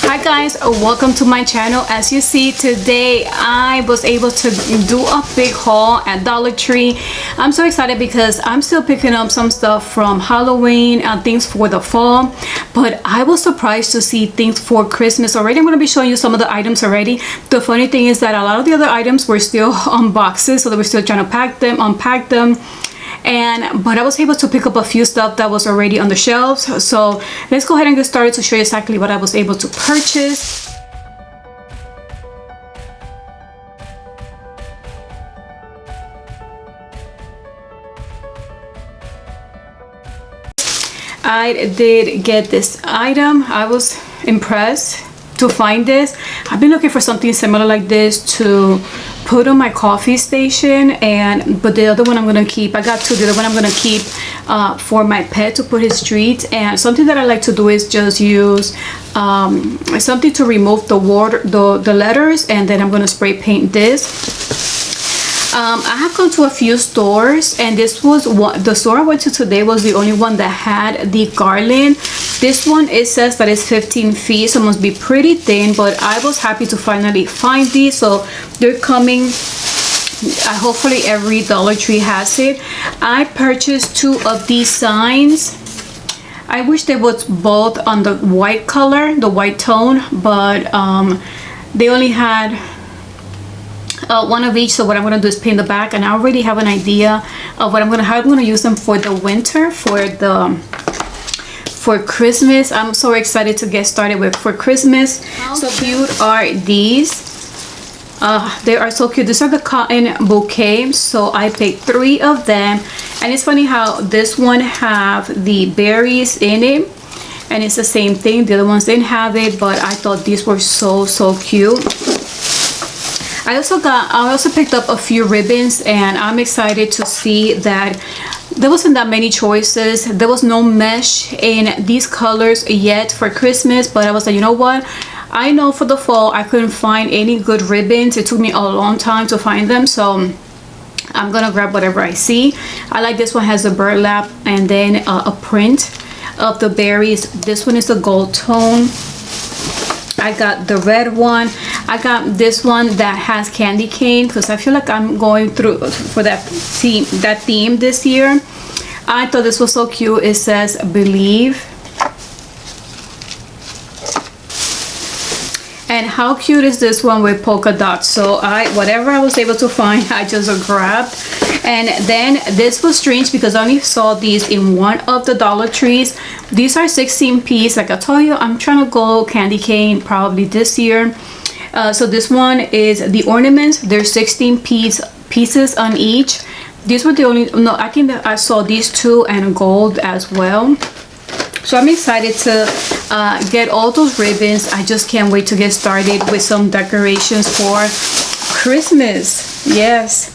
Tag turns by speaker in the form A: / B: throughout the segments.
A: Hi guys, welcome to my channel. As you see, today I was able to do a big haul at Dollar Tree. I'm so excited because I'm still picking up some stuff from Halloween and things for the fall, but I was surprised to see things for Christmas already. I'm going to be showing you some of the items already. The funny thing is that a lot of the other items were still on boxes, so they were still trying to pack them, unpack them. But I was able to pick up a few stuff that was already on the shelves. So let's go ahead and get started to show you exactly what I was able to purchase. I did get this item. I was impressed to find this. I've been looking for something similar like this to put on my coffee station, but the other one I'm gonna keep. I got two. The other one I'm gonna keep for my pet to put his treats. And something that I like to do is just use something to remove the water, the letters, and then I'm gonna spray paint this. I have gone to a few stores, and this was what the store I went to today was the only one that had the garland. This one, it says that it's 15 feet, so it must be pretty thin, but I was happy to finally find these. So they're coming, hopefully every Dollar Tree has it. I purchased two of these signs. I wish they was both on the white color, the white tone, but they only had one of each. So what I'm going to do is paint the back, and I already have an idea of what how I'm going to use them for the winter, for Christmas. I'm so excited to get started with for Christmas. How so cute are these? They are so cute. These are the cotton bouquets, so I picked 3 of them. And it's funny how this one have the berries in it, and it's the same thing. The other ones didn't have it, but I thought these were so cute. I also picked up a few ribbons, and I'm excited to see that there wasn't that many choices. There was no mesh in these colors yet for Christmas, but I was like, you know what, I know for the fall I couldn't find any good ribbons. It took me a long time to find them, so I'm gonna grab whatever I see. I like this one, has a burlap and then a print of the berries. This one is a gold tone. I got the red one. I got this one that has candy cane because I feel like I'm going through for that theme this year. I thought this was so cute. It says believe. And how cute is this one with polka dots? So whatever I was able to find, I just grabbed. And then this was strange because I only saw these in one of the Dollar Trees. These are 16 piece. Like I told you, I'm trying to go candy cane probably this year. So this one is the ornaments. There's 16 pieces on each. These were the only, no, I think that I saw these 2 and gold as well. So I'm excited to get all those ribbons. I just can't wait to get started with some decorations for Christmas. Yes.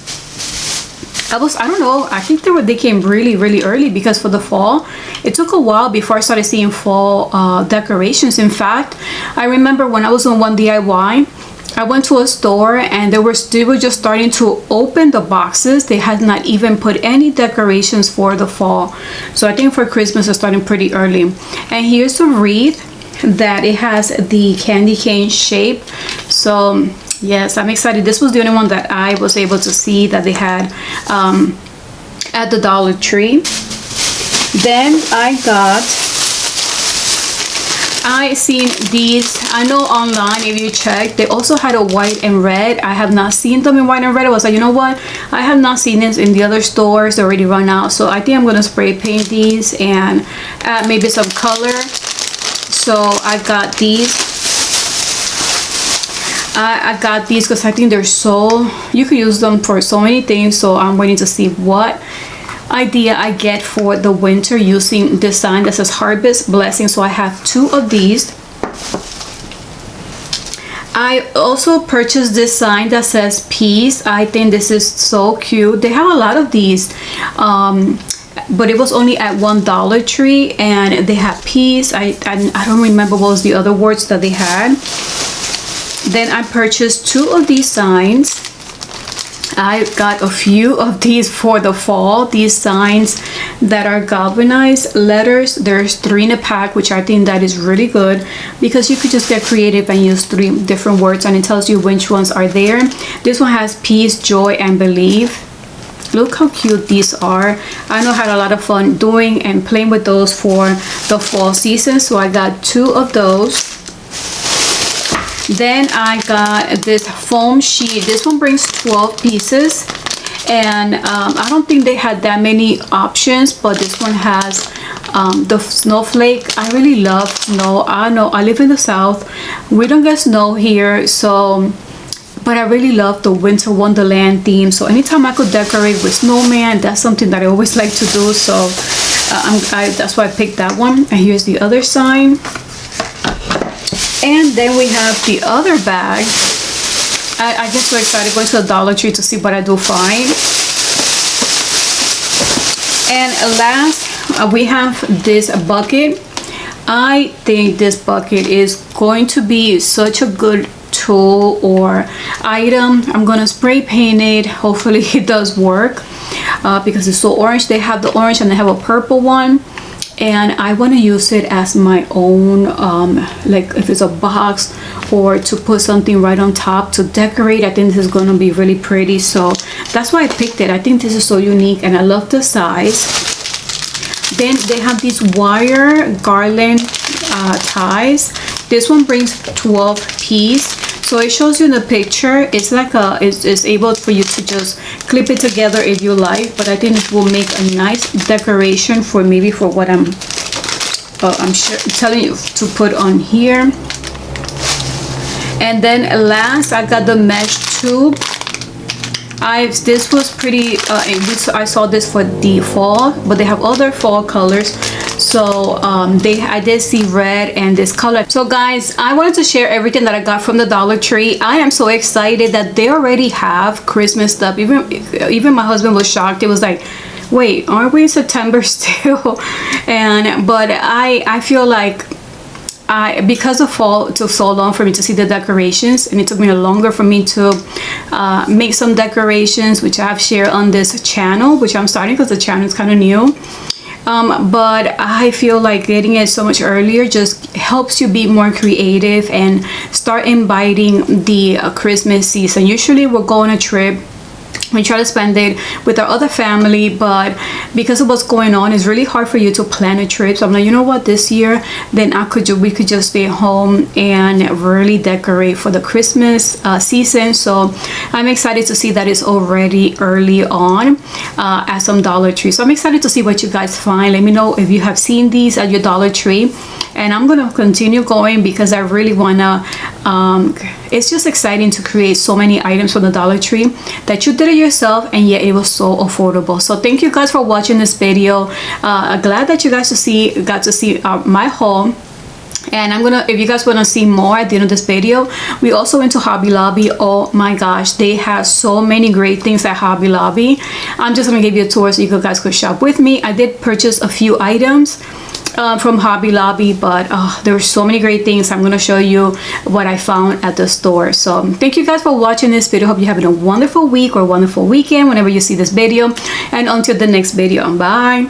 A: I don't know, I think they came really early because for the fall it took a while before I started seeing fall decorations. In fact, I remember when I was on One DIY, I went to a store and they were just starting to open the boxes. They had not even put any decorations for the fall. So I think for Christmas it's starting pretty early. And here's a wreath that it has the candy cane shape. So yes, I'm excited. This was the only one that I was able to see that they had at the Dollar Tree. Then I seen these. I know online, if you check, they also had a white and red. I have not seen them in white and red. I was like, you know what, I have not seen this in the other stores. They already run out. So I think I'm gonna spray paint these and add maybe some color. So I got these. I got these because I think they're you could use them for so many things. So I'm waiting to see what idea I get for the winter using this sign that says Harvest Blessing. So I have 2 of these. I also purchased this sign that says Peace. I think this is so cute. They have a lot of these, but it was only at one Dollar Tree, and they have peace. I don't remember what was the other words that they had. Then I purchased 2 of these signs. I got a few of these for the fall, these signs that are galvanized letters. There's 3 in a pack, which I think that is really good because you could just get creative and use 3 different words and it tells you which ones are there. This one has peace, joy, and believe. Look how cute these are. I know I had a lot of fun doing and playing with those for the fall season, so I got 2 of those. Then I got this foam sheet. This one brings 12 pieces and I don't think they had that many options, but this one has the snowflake. I really love snow. I know I live in the south, we don't get snow here, so but I really love the winter wonderland theme, so anytime I could decorate with snowman, that's something that I always like to do. So that's why I picked that one. And here's the other sign. And then we have the other bag. I get so excited going to the Dollar Tree to see what I do find. And last, we have this bucket. I think this bucket is going to be such a good tool or item. I'm gonna spray paint it. Hopefully it does work because it's so orange. They have the orange and they have a purple one. And I want to use it as my own like if it's a box or to put something right on top to decorate. I think this is going to be really pretty, so that's why I picked it. I think this is so unique and I love the size. Then they have these wire garland ties. This one brings 12 pieces, so it shows you in the picture. It's like it's able for you to just clip it together if you like, but I think it will make a nice decoration for maybe for what I'm telling you to put on here. And then last, I got the mesh tube. This was pretty I saw this for the fall, but they have other fall colors. So I did see red and this color. So guys, I wanted to share everything that I got from the Dollar Tree. I am so excited that they already have Christmas stuff. Even my husband was shocked. It was like, wait, aren't we in September still? But I feel like because the fall took so long for me to see the decorations, and it took me longer for me to make some decorations, which I have shared on this channel, which I'm starting because the channel is kind of new. But I feel like getting it so much earlier just helps you be more creative and start inviting the Christmas season. Usually we'll go on a trip, we try to spend it with our other family, but because of what's going on, it's really hard for you to plan a trip. So I'm like, you know what, this year then we could just stay home and really decorate for the Christmas season. So I'm excited to see that it's already early on at some Dollar Tree. So I'm excited to see what you guys find. Let me know if you have seen these at your Dollar Tree, and I'm gonna continue going because I really wanna it's just exciting to create so many items from the Dollar Tree that you did it yourself, and yet it was so affordable. So thank you guys for watching this video. Glad that you guys got to see my haul. And if you guys want to see more at the end of this video, we also went to Hobby Lobby. Oh my gosh, they have so many great things at Hobby Lobby. I'm just gonna give you a tour so you guys could shop with me. I did purchase a few items from Hobby Lobby, but there were so many great things. I'm gonna show you what I found at the store. So thank you guys for watching this video. Hope you're having a wonderful week or a wonderful weekend whenever you see this video, and until the next video, bye.